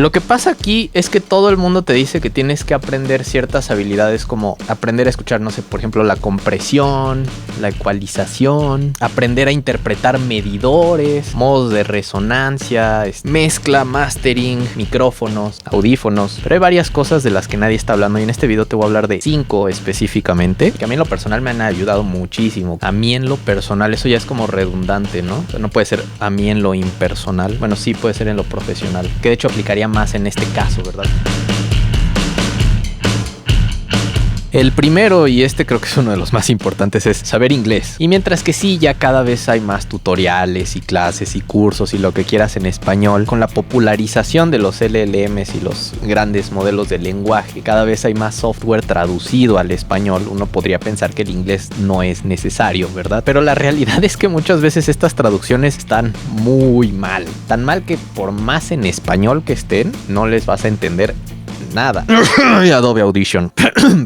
Lo que pasa aquí es que todo el mundo te dice que tienes que aprender ciertas habilidades como aprender a escuchar, no sé, por ejemplo, la compresión, la ecualización, aprender a interpretar medidores, modos de resonancia, mezcla, mastering, micrófonos, audífonos. Pero hay varias cosas de las que nadie está hablando y en este video te voy a hablar de 5 específicamente, que a mí en lo personal me han ayudado muchísimo. A mí en lo personal, eso ya es como redundante, ¿no? No puede ser a mí en lo impersonal. Bueno, sí puede ser en lo profesional, que de hecho aplicaría más en este caso, ¿verdad? El primero, y este creo que es uno de los más importantes, es saber inglés. Y mientras que sí, ya cada vez hay más tutoriales y clases y cursos y lo que quieras en español, con la popularización de los LLMs y los grandes modelos de lenguaje, cada vez hay más software traducido al español. Uno podría pensar que el inglés no es necesario, ¿verdad? Pero la realidad es que muchas veces estas traducciones están muy mal. Tan mal que por más en español que estén, no les vas a entender nada. Y Adobe Audition.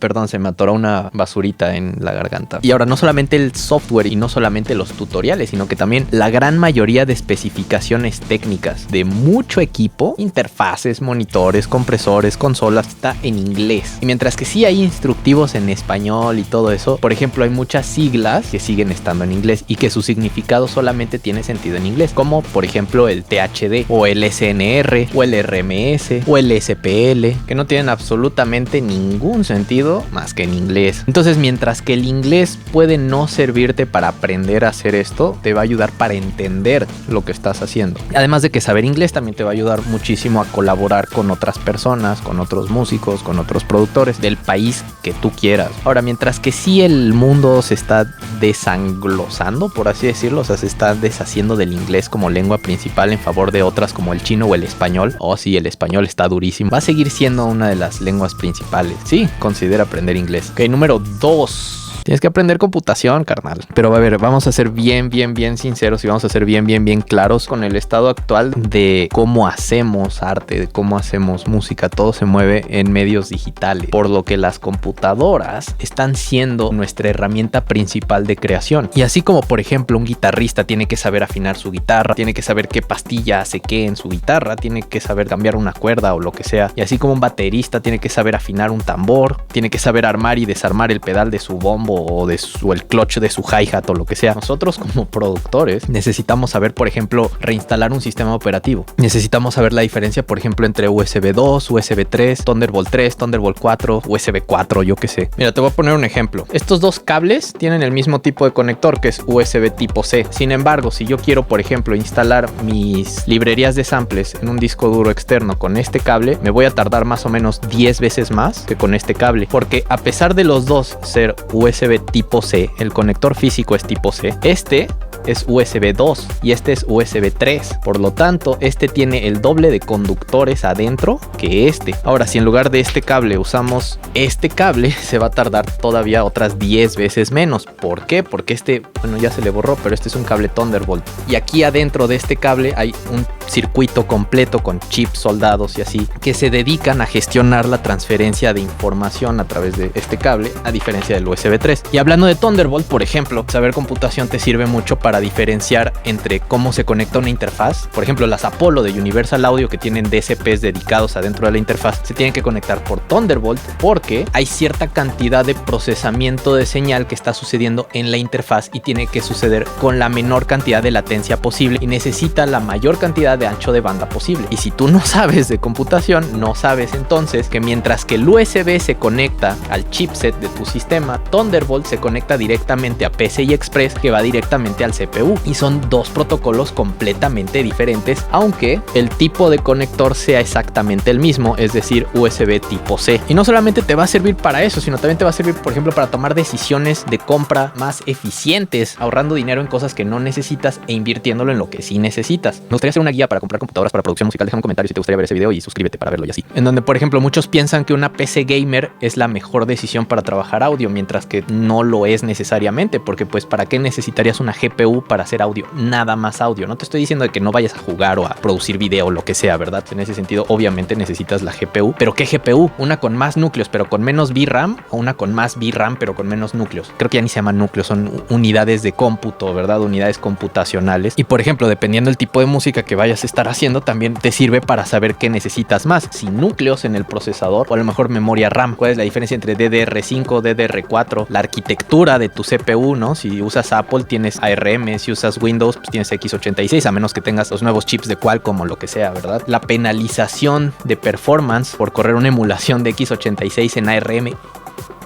Perdón, se me atoró una basurita en la garganta. Y ahora no solamente el software y no solamente los tutoriales, sino que también la gran mayoría de especificaciones técnicas de mucho equipo, interfaces, monitores, compresores, consolas, está en inglés. Y mientras que sí hay instructivos en español y todo eso, por ejemplo, hay muchas siglas que siguen estando en inglés y que su significado solamente tiene sentido en inglés, como por ejemplo el THD o el SNR o el RMS o el SPL, que no tienen absolutamente ningún sentido más que en inglés. Entonces, mientras que el inglés puede no servirte para aprender a hacer esto, te va a ayudar para entender lo que estás haciendo. Además de que saber inglés también te va a ayudar muchísimo a colaborar con otras personas, con otros músicos, con otros productores del país que tú quieras. Ahora, mientras que sí el mundo se está desanglosando, por así decirlo, o sea, se está deshaciendo del inglés como lengua principal en favor de otras como el chino o el español. Oh, sí, el español está durísimo. Va a seguir siendo una de las lenguas principales. Sí, considera aprender inglés. Ok, número 2. Tienes que aprender computación, carnal. Pero a ver, vamos a ser bien sinceros y vamos a ser bien claros con el estado actual de cómo hacemos arte, de cómo hacemos música. Todo se mueve en medios digitales, por lo que las computadoras están siendo nuestra herramienta principal de creación. Y así como, por ejemplo, un guitarrista tiene que saber afinar su guitarra, tiene que saber qué pastilla hace qué en su guitarra, tiene que saber cambiar una cuerda o lo que sea. Y así como un baterista tiene que saber afinar un tambor, tiene que saber armar y desarmar el pedal de su bombo o el clutch de su hi-hat o lo que sea. Nosotros como productores necesitamos saber, por ejemplo, reinstalar un sistema operativo. Necesitamos saber la diferencia, por ejemplo, entre USB 2, USB 3, Thunderbolt 3, Thunderbolt 4, USB 4, yo qué sé. Mira, te voy a poner un ejemplo. Estos dos cables tienen el mismo tipo de conector, que es USB tipo C. Sin embargo, si yo quiero, por ejemplo, instalar mis librerías de samples en un disco duro externo con este cable, me voy a tardar más o menos 10 veces más que con este cable, porque a pesar de los dos ser USB tipo C, el conector físico es tipo C, este es USB 2 y este es USB 3. Por lo tanto, este tiene el doble de conductores adentro que este. Ahora, si en lugar de este cable usamos este cable, se va a tardar todavía otras 10 veces menos. ¿Por qué? Porque este, bueno, ya se le borró, pero este es un cable Thunderbolt. Y aquí adentro de este cable hay un circuito completo con chips soldados y así, que se dedican a gestionar la transferencia de información a través de este cable, a diferencia del USB 3. Y hablando de Thunderbolt, por ejemplo, saber computación te sirve mucho para diferenciar entre cómo se conecta una interfaz. Por ejemplo, las Apollo de Universal Audio, que tienen DSPs dedicados adentro de la interfaz, se tienen que conectar por Thunderbolt porque hay cierta cantidad de procesamiento de señal que está sucediendo en la interfaz y tiene que suceder con la menor cantidad de latencia posible y necesita la mayor cantidad de ancho de banda posible. Y si tú no sabes de computación, no sabes entonces que mientras que el USB se conecta al chipset de tu sistema, Thunderbolt se conecta directamente a PCI Express, que va directamente al CPU, y son dos protocolos completamente diferentes, aunque el tipo de conector sea exactamente el mismo, es decir, USB tipo C. Y no solamente te va a servir para eso, sino también te va a servir, por ejemplo, para tomar decisiones de compra más eficientes, ahorrando dinero en cosas que no necesitas e invirtiéndolo en lo que sí necesitas. Me gustaría hacer una guía para comprar computadoras para producción musical. Deja un comentario si te gustaría ver ese video y suscríbete para verlo y así. En donde, por ejemplo, muchos piensan que una PC gamer es la mejor decisión para trabajar audio, mientras que no lo es necesariamente, porque pues ¿para qué necesitarías una GPU para hacer audio? Nada más audio. No te estoy diciendo de que no vayas a jugar o a producir video o lo que sea, ¿verdad? En ese sentido, obviamente necesitas la GPU. ¿Pero qué GPU? ¿Una con más núcleos pero con menos VRAM o una con más VRAM pero con menos núcleos? Creo que ya ni se llaman núcleos, son unidades de cómputo, ¿verdad? Unidades computacionales. Y por ejemplo, dependiendo del tipo de música que vayas a estar haciendo, también te sirve para saber qué necesitas más. Si núcleos en el procesador o a lo mejor memoria RAM. ¿Cuál es la diferencia entre DDR5, DDR4? La arquitectura de tu CPU, ¿no? Si usas Apple tienes ARM, si usas Windows pues tienes x86, a menos que tengas los nuevos chips de Qualcomm o lo que sea, ¿verdad? La penalización de performance por correr una emulación de x86 en ARM.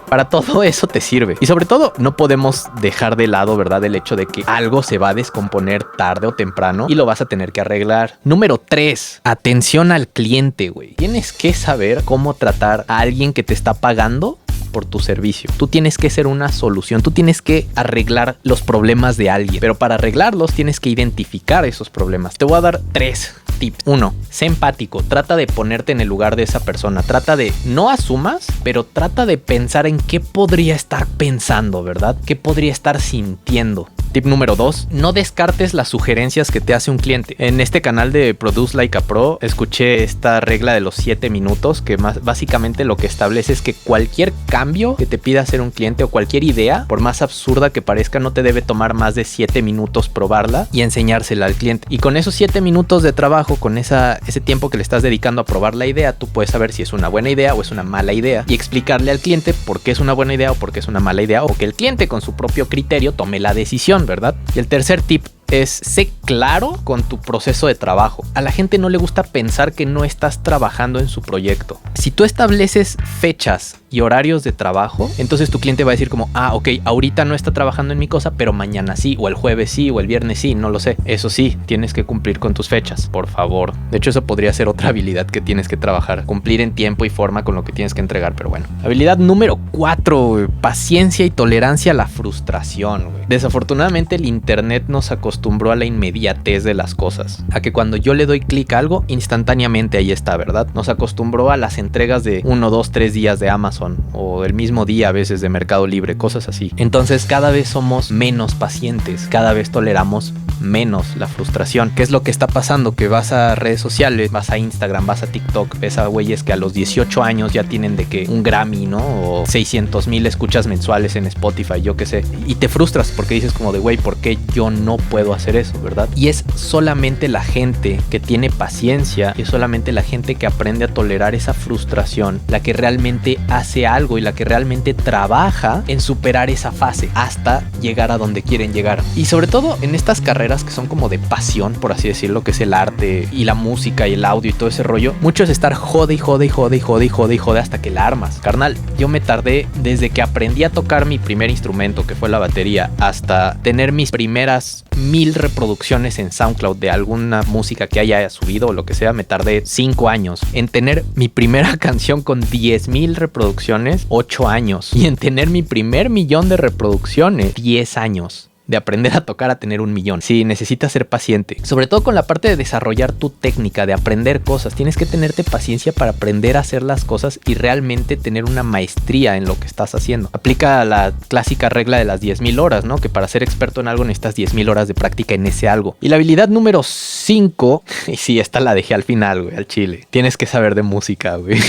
Para todo eso te sirve. Y sobre todo, no podemos dejar de lado, ¿verdad? El hecho de que algo se va a descomponer tarde o temprano y lo vas a tener que arreglar. Número 3. Atención al cliente, güey. Tienes que saber cómo tratar a alguien que te está pagando por tu servicio. Tú tienes que ser una solución. Tú tienes que arreglar los problemas de alguien. Pero para arreglarlos tienes que identificar esos problemas. Te voy a dar 3 tips. 1. Sé empático. Trata de ponerte en el lugar de esa persona. Trata de, no asumas, pero trata de pensar en qué podría estar pensando, ¿verdad? ¿Qué podría estar sintiendo? Tip número 2, no descartes las sugerencias que te hace un cliente. En este canal de Produce Like a Pro escuché esta regla de los 7 minutos que básicamente lo que establece es que cualquier cambio que te pida hacer un cliente o cualquier idea, por más absurda que parezca, no te debe tomar más de 7 minutos probarla y enseñársela al cliente. Y con esos 7 minutos de trabajo, con ese tiempo que le estás dedicando a probar la idea, tú puedes saber si es una buena idea o es una mala idea y explicarle al cliente por qué es una buena idea o por qué es una mala idea, o que el cliente con su propio criterio tome la decisión, ¿verdad? Y el tercer tip es sé claro con tu proceso de trabajo. A la gente no le gusta pensar que no estás trabajando en su proyecto. Si tú estableces fechas y horarios de trabajo, entonces tu cliente va a decir como, ok, ahorita no está trabajando en mi cosa, pero mañana sí, o el jueves sí, o el viernes sí, no lo sé. Eso sí, tienes que cumplir con tus fechas, por favor. De hecho, eso podría ser otra habilidad que tienes que trabajar, cumplir en tiempo y forma con lo que tienes que entregar, pero bueno. Habilidad número 4, paciencia y tolerancia a la frustración, güey. Desafortunadamente el internet nos acostumbró a la inmediatez de las cosas, a que cuando yo le doy clic a algo, instantáneamente ahí está, ¿verdad? Nos acostumbró a las entregas de 1, 2, 3 días de Amazon o el mismo día a veces de Mercado Libre, cosas así. Entonces cada vez somos menos pacientes, cada vez toleramos menos la frustración. ¿Qué es lo que está pasando? Que vas a redes sociales, vas a Instagram, vas a TikTok, ves a güeyes que a los 18 años ya tienen de que un Grammy, ¿no? O 600,000 escuchas mensuales en Spotify, yo qué sé. Y te frustras porque dices como de, güey, ¿por qué yo no puedo hacer eso, verdad? Y es solamente la gente que tiene paciencia, y es solamente la gente que aprende a tolerar esa frustración, la que realmente hace algo y la que realmente trabaja en superar esa fase hasta llegar a donde quieren llegar. Y sobre todo en estas carreras que son como de pasión, por así decirlo, que es el arte y la música y el audio y todo ese rollo, mucho es estar jode hasta que la armas. Carnal, yo me tardé desde que aprendí a tocar mi primer instrumento, que fue la batería, hasta tener mis primeras 1000 reproducciones en SoundCloud de alguna música que haya subido o lo que sea. Me tardé 5 años en tener mi primera canción con 10,000 reproducciones, 8 años, y en tener mi primer 1,000,000 de reproducciones, 10 años. De aprender a tocar a tener 1,000,000. Sí, necesitas ser paciente. Sobre todo con la parte de desarrollar tu técnica, de aprender cosas. Tienes que tenerte paciencia para aprender a hacer las cosas y realmente tener una maestría en lo que estás haciendo. Aplica la clásica regla de las 10,000 horas, ¿no? Que para ser experto en algo necesitas 10,000 horas de práctica en ese algo. Y la habilidad número 5, y sí, esta la dejé al final, güey, al chile. Tienes que saber de música, güey.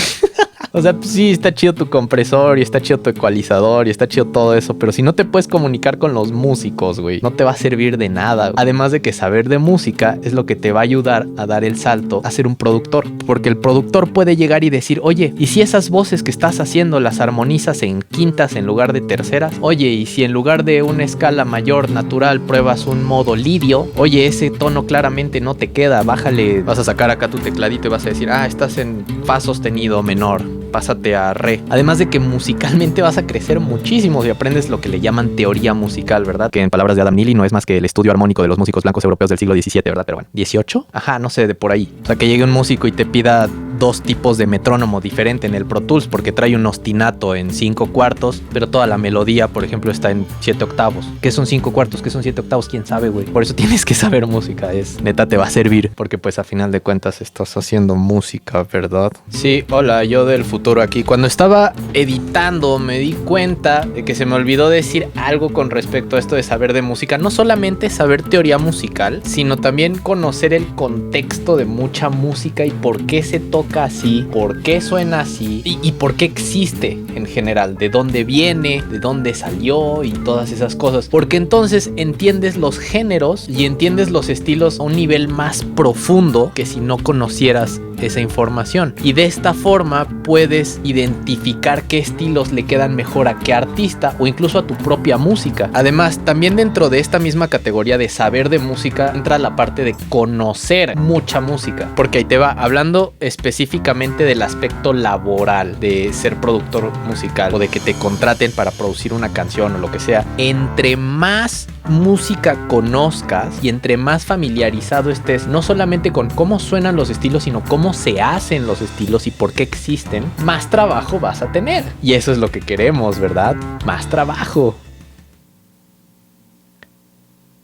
O sea, sí, está chido tu compresor y está chido tu ecualizador y está chido todo eso, pero si no te puedes comunicar con los músicos, güey, no te va a servir de nada. Además de que saber de música es lo que te va a ayudar a dar el salto a ser un productor, porque el productor puede llegar y decir, oye, ¿y si esas voces que estás haciendo las armonizas en quintas en lugar de terceras? Oye, ¿y si en lugar de una escala mayor natural pruebas un modo lidio? Oye, ese tono claramente no te queda, bájale, vas a sacar acá tu tecladito y vas a decir, estás en fa sostenido menor, pásate a re. Además de que musicalmente vas a crecer muchísimo si aprendes lo que le llaman teoría musical, ¿verdad? Que en palabras de Adam Neely no es más que el estudio armónico de los músicos blancos europeos del siglo XVII, ¿verdad? Pero bueno, ¿18? Ajá, no sé, de por ahí. O sea, que llegue un músico y te pida 2 tipos de metrónomo diferente en el Pro Tools, porque trae un ostinato en 5 cuartos, pero toda la melodía, por ejemplo, está en 7 octavos. ¿Qué son 5 cuartos? ¿Qué son 7 octavos? ¿Quién sabe, güey? Por eso tienes que saber música. Neta te va a servir, porque pues a final de cuentas estás haciendo música, ¿verdad? Sí, hola, yo del futuro aquí. Cuando estaba editando me di cuenta de que se me olvidó decir algo con respecto a esto de saber de música. No solamente saber teoría musical, sino también conocer el contexto de mucha música y por qué se toca así, por qué suena así y por qué existe en general, de dónde viene, de dónde salió y todas esas cosas. Porque entonces entiendes los géneros y entiendes los estilos a un nivel más profundo que si no conocieras esa información, y de esta forma puedes identificar qué estilos le quedan mejor a qué artista o incluso a tu propia música. Además, también dentro de esta misma categoría de saber de música entra la parte de conocer mucha música, porque ahí te va, hablando específicamente del aspecto laboral de ser productor musical o de que te contraten para producir una canción o lo que sea. Entre más música conozcas y entre más familiarizado estés, no solamente con cómo suenan los estilos, sino cómo se hacen los estilos y por qué existen, más trabajo vas a tener. Y eso es lo que queremos, ¿verdad? Más trabajo.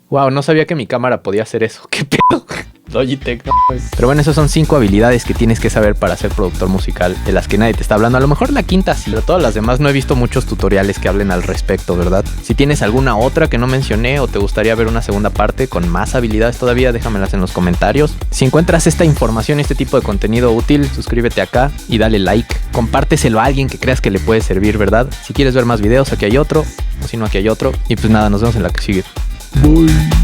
Wow, no sabía que mi cámara podía hacer eso. ¿Qué pedo? Logitech, no. Pero bueno, esas son 5 habilidades que tienes que saber para ser productor musical, de las que nadie te está hablando. A lo mejor la quinta sí, pero todas las demás no he visto muchos tutoriales que hablen al respecto, ¿verdad? Si tienes alguna otra que no mencioné o te gustaría ver una segunda parte con más habilidades todavía, déjamelas en los comentarios. Si encuentras esta información, este tipo de contenido útil, suscríbete acá y dale like. Compárteselo a alguien que creas que le puede servir, ¿verdad? Si quieres ver más videos, aquí hay otro, o si no, aquí hay otro. Y pues nada, nos vemos en la que sigue. Bye.